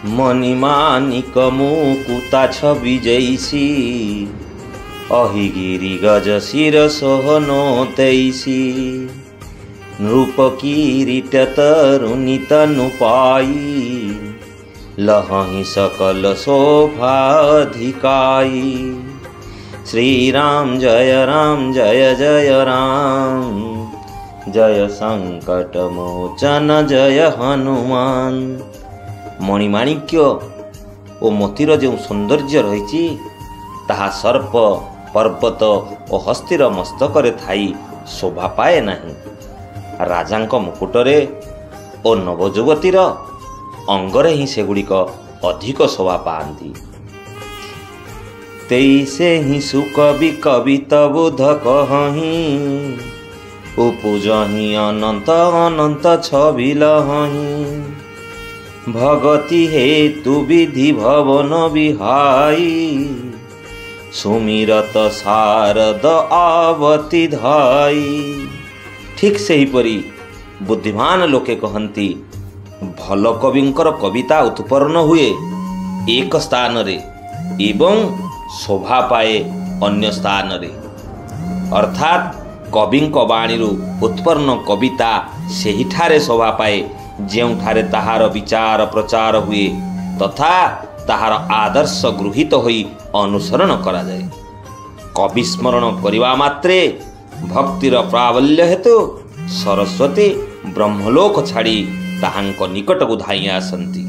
मणिमानिक मुकुता छवि जैसी अहिगिरी गज शिर सोहनो तैसी नृप किरीट तरुणी तनु पाई लहहि सकल शोभा अधिकाई। श्री राम जय जय राम जय संकट मोचन जय हनुमान। मणिमाणिक्य ओ मोतीर जो सौंदर्य रही ताहा सर्प पर्वत और हस्तीर मस्तकरे थाई शोभा पाए नहीं। राजांक मुकुटरे और नवजुवतीर अंगरे ही सेगुड़िक अधिक शोभा पाती। तेईसे ही सुकवि कविता बुध कहि उपजहि अनंत अनंत छवि लहि भगति हेतु विधि भवन विहाई सुमिरत शारद आवती धाई। ठीक से ही परी बुद्धिमान लोके कहती भल कविंकर कविता उत्पन्न हुए एक स्थान रे एवं शोभा पाए अन्य स्थान रे। अर्थात कविंक बाणीरु उत्पन्न कविता सेही ठारे शोभा पाए जेउठारे ताहार विचार प्रचार हुए तथा ताहार आदर्श गृहीत होई अनुसरण करा जाए। कवि स्मरण करिवा मात्रे भक्तिर प्राबल्य हेतु सरस्वती ब्रह्मलोक छाड़ी ताहांक निकट को धाई आसंती।